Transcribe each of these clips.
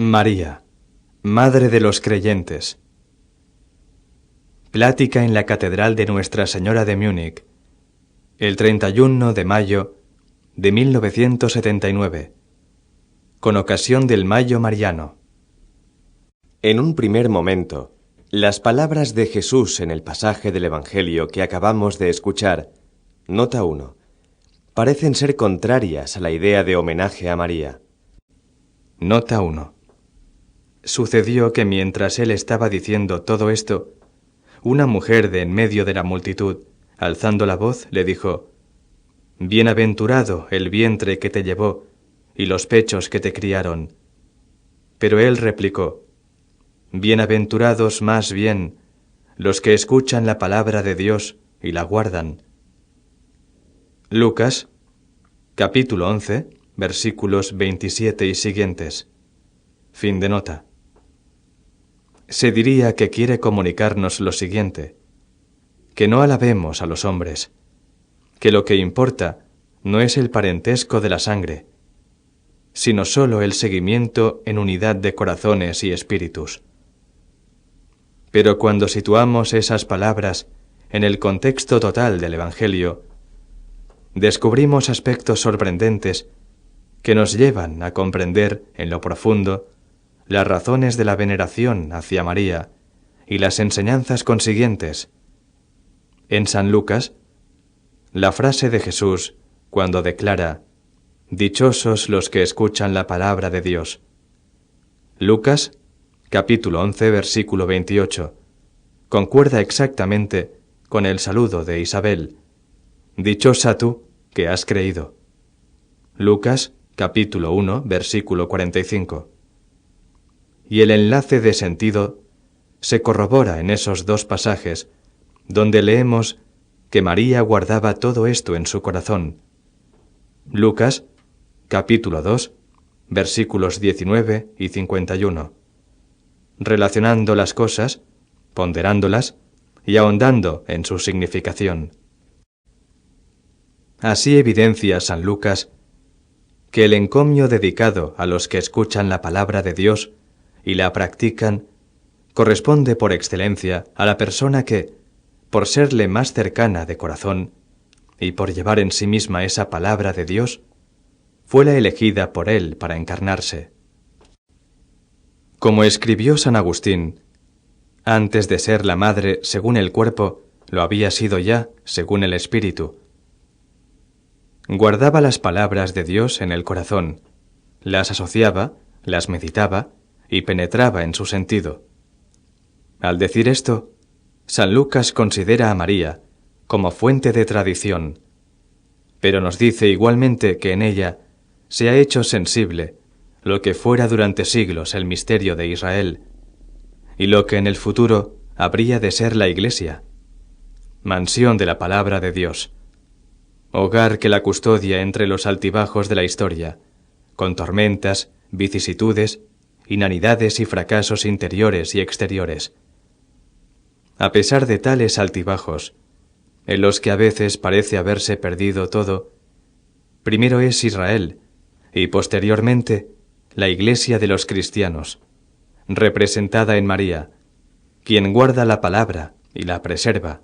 María, Madre de los Creyentes. Plática en la Catedral de Nuestra Señora de Múnich, el 31 de mayo de 1979, con ocasión del Mayo Mariano. En un primer momento, las palabras de Jesús en el pasaje del Evangelio que acabamos de escuchar, nota 1, parecen ser contrarias a la idea de homenaje a María. Nota 1. Sucedió que mientras él estaba diciendo todo esto, una mujer de en medio de la multitud, alzando la voz, le dijo: «Bienaventurado el vientre que te llevó y los pechos que te criaron». Pero él replicó: «Bienaventurados más bien los que escuchan la palabra de Dios y la guardan». Lucas, capítulo 11, versículos 27 y siguientes. Fin de nota. Se diría que quiere comunicarnos lo siguiente: que no alabemos a los hombres, que lo que importa no es el parentesco de la sangre, sino sólo el seguimiento en unidad de corazones y espíritus. Pero cuando situamos esas palabras en el contexto total del Evangelio, descubrimos aspectos sorprendentes que nos llevan a comprender en lo profundo las razones de la veneración hacia María y las enseñanzas consiguientes. En San Lucas, la frase de Jesús cuando declara: «Dichosos los que escuchan la palabra de Dios». Lucas, capítulo 11, versículo 28, concuerda exactamente con el saludo de Isabel: «Dichosa tú que has creído». Lucas, capítulo 1, versículo 45. Y el enlace de sentido se corrobora en esos dos pasajes, donde leemos que María guardaba todo esto en su corazón. Lucas, capítulo 2, versículos 19 y 51. Relacionando las cosas, ponderándolas y ahondando en su significación. Así evidencia San Lucas que el encomio dedicado a los que escuchan la palabra de Dios y la practican corresponde por excelencia a la persona que, por serle más cercana de corazón y por llevar en sí misma esa palabra de Dios, fue la elegida por él para encarnarse. Como escribió San Agustín, antes de ser la madre según el cuerpo, lo había sido ya según el espíritu. Guardaba las palabras de Dios en el corazón, las asociaba, las meditaba y penetraba en su sentido. Al decir esto, San Lucas considera a María como fuente de tradición, pero nos dice igualmente que en ella se ha hecho sensible lo que fuera durante siglos el misterio de Israel, y lo que en el futuro habría de ser la Iglesia, mansión de la palabra de Dios, hogar que la custodia entre los altibajos de la historia, con tormentas, vicisitudes, inanidades y fracasos interiores y exteriores. A pesar de tales altibajos, en los que a veces parece haberse perdido todo, primero es Israel y posteriormente la Iglesia de los cristianos, representada en María, quien guarda la palabra y la preserva,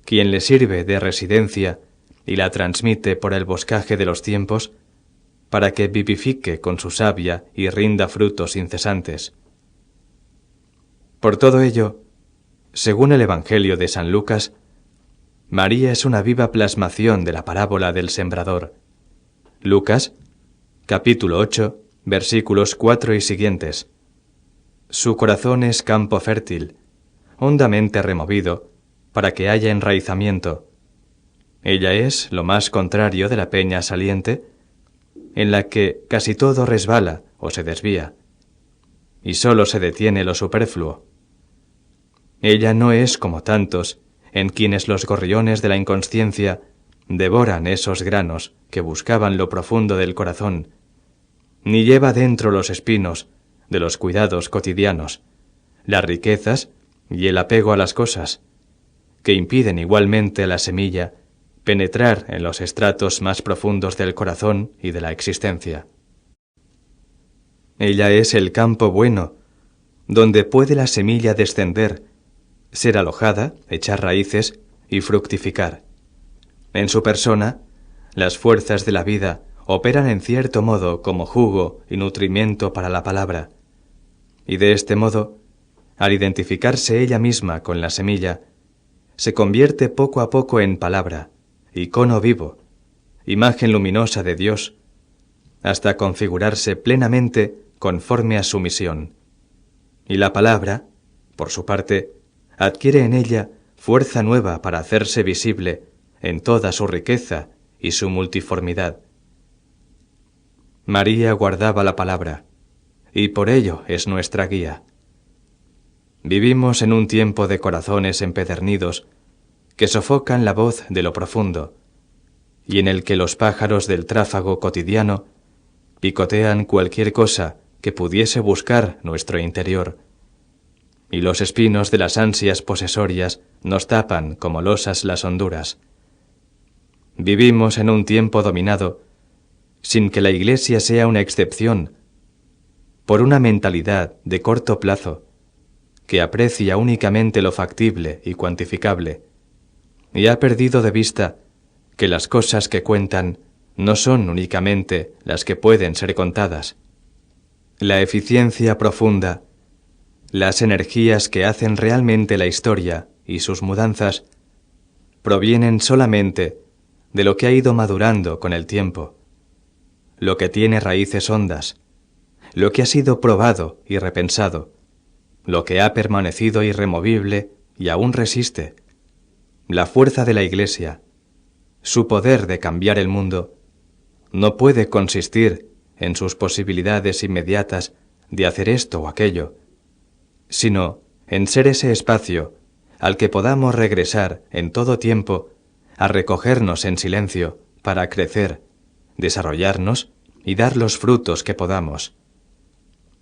quien le sirve de residencia y la transmite por el boscaje de los tiempos, para que vivifique con su savia y rinda frutos incesantes. Por todo ello, según el Evangelio de San Lucas, María es una viva plasmación de la parábola del sembrador. Lucas, capítulo 8, versículos 4 y siguientes. Su corazón es campo fértil, hondamente removido, para que haya enraizamiento. Ella es lo más contrario de la peña saliente, en la que casi todo resbala o se desvía, y sólo se detiene lo superfluo. Ella no es como tantos, en quienes los gorriones de la inconsciencia devoran esos granos que buscaban lo profundo del corazón, ni lleva dentro los espinos de los cuidados cotidianos, las riquezas y el apego a las cosas, que impiden igualmente a la semilla penetrar en los estratos más profundos del corazón y de la existencia. Ella es el campo bueno, donde puede la semilla descender, ser alojada, echar raíces y fructificar. En su persona, las fuerzas de la vida operan en cierto modo como jugo y nutrimiento para la palabra, y de este modo, al identificarse ella misma con la semilla, se convierte poco a poco en palabra, icono vivo, imagen luminosa de Dios, hasta configurarse plenamente conforme a su misión. Y la palabra, por su parte, adquiere en ella fuerza nueva para hacerse visible en toda su riqueza y su multiformidad. María guardaba la palabra, y por ello es nuestra guía. Vivimos en un tiempo de corazones empedernidos que sofocan la voz de lo profundo, y en el que los pájaros del tráfago cotidiano picotean cualquier cosa que pudiese buscar nuestro interior, y los espinos de las ansias posesorias nos tapan como losas las honduras. Vivimos en un tiempo dominado, sin que la Iglesia sea una excepción, por una mentalidad de corto plazo, que aprecia únicamente lo factible y cuantificable, y ha perdido de vista que las cosas que cuentan no son únicamente las que pueden ser contadas. La eficiencia profunda, las energías que hacen realmente la historia y sus mudanzas, provienen solamente de lo que ha ido madurando con el tiempo, lo que tiene raíces hondas, lo que ha sido probado y repensado, lo que ha permanecido irremovible y aún resiste. La fuerza de la Iglesia, su poder de cambiar el mundo, no puede consistir en sus posibilidades inmediatas de hacer esto o aquello, sino en ser ese espacio al que podamos regresar en todo tiempo a recogernos en silencio para crecer, desarrollarnos y dar los frutos que podamos.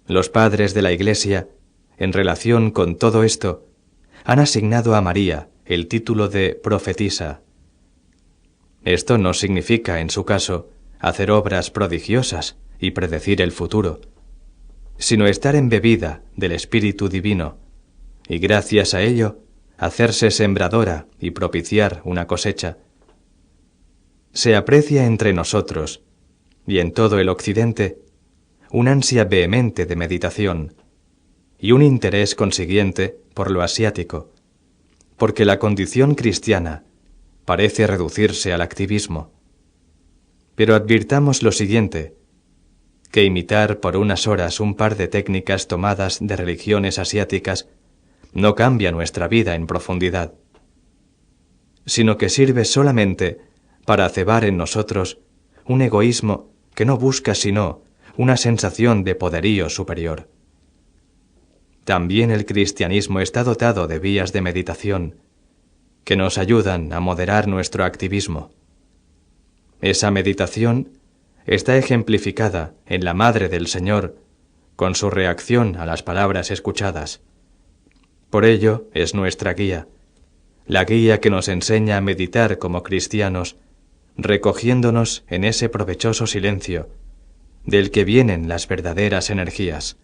Los padres de la Iglesia, en relación con todo esto, han asignado a María el título de profetisa. Esto no significa, en su caso, hacer obras prodigiosas y predecir el futuro, sino estar embebida del Espíritu Divino, y gracias a ello, hacerse sembradora y propiciar una cosecha. Se aprecia entre nosotros, y en todo el Occidente, una ansia vehemente de meditación, y un interés consiguiente por lo asiático, porque la condición cristiana parece reducirse al activismo. Pero advirtamos lo siguiente, que imitar por unas horas un par de técnicas tomadas de religiones asiáticas no cambia nuestra vida en profundidad, sino que sirve solamente para cebar en nosotros un egoísmo que no busca sino una sensación de poderío superior. También el cristianismo está dotado de vías de meditación que nos ayudan a moderar nuestro activismo. Esa meditación está ejemplificada en la Madre del Señor con su reacción a las palabras escuchadas. Por ello es nuestra guía, la guía que nos enseña a meditar como cristianos, recogiéndonos en ese provechoso silencio del que vienen las verdaderas energías.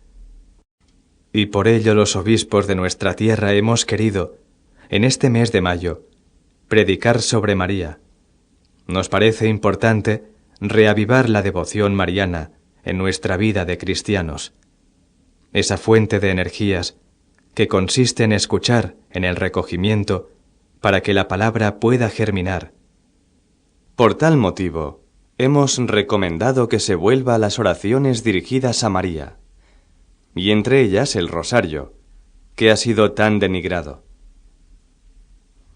Y por ello los obispos de nuestra tierra hemos querido, en este mes de mayo, predicar sobre María. Nos parece importante reavivar la devoción mariana en nuestra vida de cristianos, esa fuente de energías que consiste en escuchar en el recogimiento para que la palabra pueda germinar. Por tal motivo, hemos recomendado que se vuelva a las oraciones dirigidas a María, y entre ellas el rosario, que ha sido tan denigrado.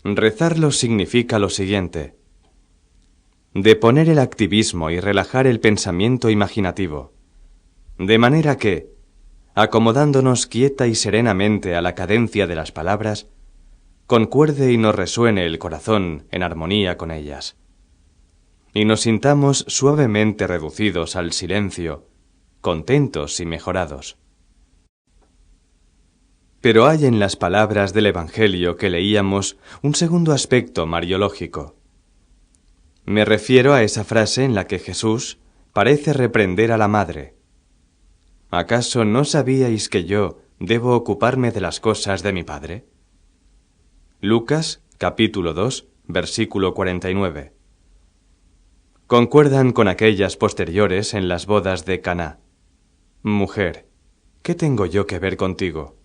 Rezarlo significa lo siguiente: deponer el activismo y relajar el pensamiento imaginativo, de manera que, acomodándonos quieta y serenamente a la cadencia de las palabras, concuerde y nos resuene el corazón en armonía con ellas, y nos sintamos suavemente reducidos al silencio, contentos y mejorados. Pero hay en las palabras del Evangelio que leíamos un segundo aspecto mariológico. Me refiero a esa frase en la que Jesús parece reprender a la madre. ¿Acaso no sabíais que yo debo ocuparme de las cosas de mi Padre? Lucas, capítulo 2, versículo 49. Concuerdan con aquellas posteriores en las bodas de Caná. Mujer, ¿qué tengo yo que ver contigo?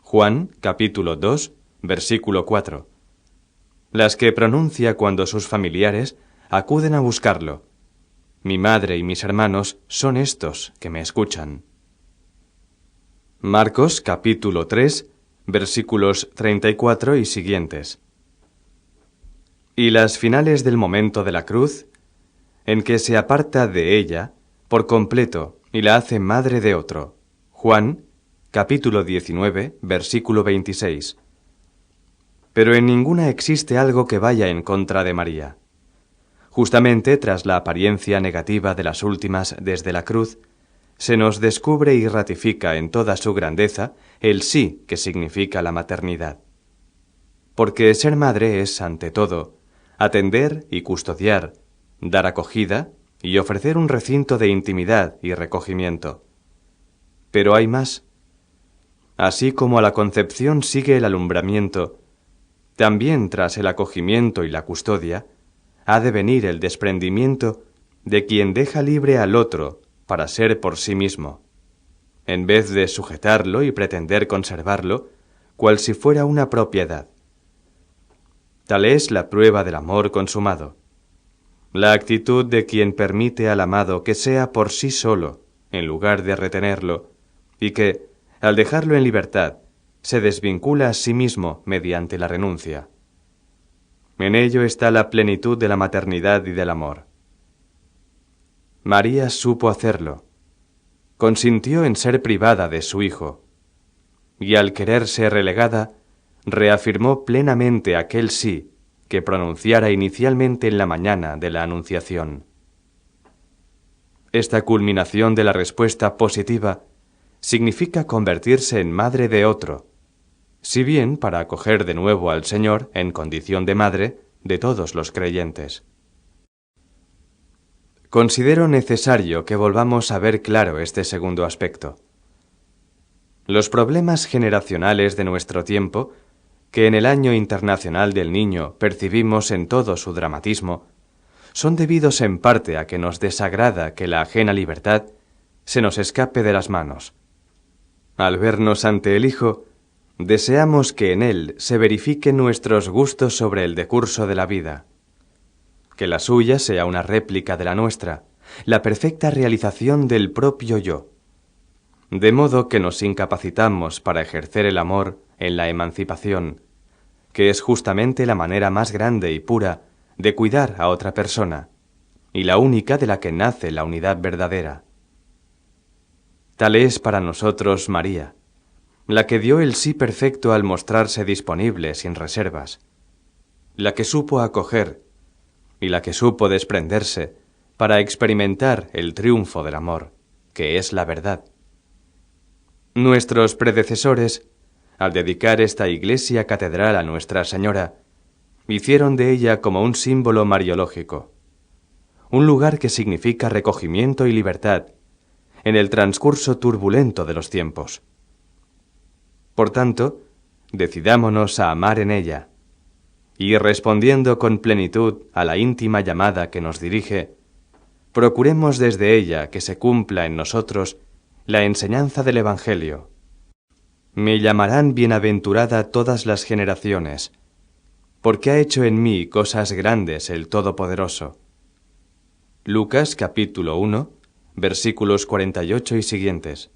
Juan, capítulo 2, versículo 4. Las que pronuncia cuando sus familiares acuden a buscarlo. Mi madre y mis hermanos son estos que me escuchan. Marcos, capítulo 3, versículos 34 y siguientes. Y las finales del momento de la cruz, en que se aparta de ella por completo y la hace madre de otro. Juan, capítulo 19, versículo 26. Pero en ninguna existe algo que vaya en contra de María. Justamente tras la apariencia negativa de las últimas desde la cruz, se nos descubre y ratifica en toda su grandeza el sí que significa la maternidad. Porque ser madre es, ante todo, atender y custodiar, dar acogida y ofrecer un recinto de intimidad y recogimiento. Pero hay más. Así como a la concepción sigue el alumbramiento, también tras el acogimiento y la custodia, ha de venir el desprendimiento de quien deja libre al otro para ser por sí mismo, en vez de sujetarlo y pretender conservarlo, cual si fuera una propiedad. Tal es la prueba del amor consumado, la actitud de quien permite al amado que sea por sí solo, en lugar de retenerlo, y que, al dejarlo en libertad, se desvincula a sí mismo mediante la renuncia. En ello está la plenitud de la maternidad y del amor. María supo hacerlo. Consintió en ser privada de su hijo, y al quererse relegada, reafirmó plenamente aquel sí que pronunciara inicialmente en la mañana de la Anunciación. Esta culminación de la respuesta positiva significa convertirse en madre de otro, si bien para acoger de nuevo al Señor en condición de madre de todos los creyentes. Considero necesario que volvamos a ver claro este segundo aspecto. Los problemas generacionales de nuestro tiempo, que en el Año Internacional del Niño percibimos en todo su dramatismo, son debidos en parte a que nos desagrada que la ajena libertad se nos escape de las manos. Al vernos ante el Hijo, deseamos que en él se verifiquen nuestros gustos sobre el decurso de la vida, que la suya sea una réplica de la nuestra, la perfecta realización del propio yo, de modo que nos incapacitamos para ejercer el amor en la emancipación, que es justamente la manera más grande y pura de cuidar a otra persona, y la única de la que nace la unidad verdadera. Tal es para nosotros María, la que dio el sí perfecto al mostrarse disponible sin reservas, la que supo acoger y la que supo desprenderse para experimentar el triunfo del amor, que es la verdad. Nuestros predecesores, al dedicar esta iglesia catedral a Nuestra Señora, hicieron de ella como un símbolo mariológico, un lugar que significa recogimiento y libertad en el transcurso turbulento de los tiempos. Por tanto, decidámonos a amar en ella, y respondiendo con plenitud a la íntima llamada que nos dirige, procuremos desde ella que se cumpla en nosotros la enseñanza del Evangelio. Me llamarán bienaventurada todas las generaciones, porque ha hecho en mí cosas grandes el Todopoderoso. Lucas capítulo 1, versículos 48 y siguientes.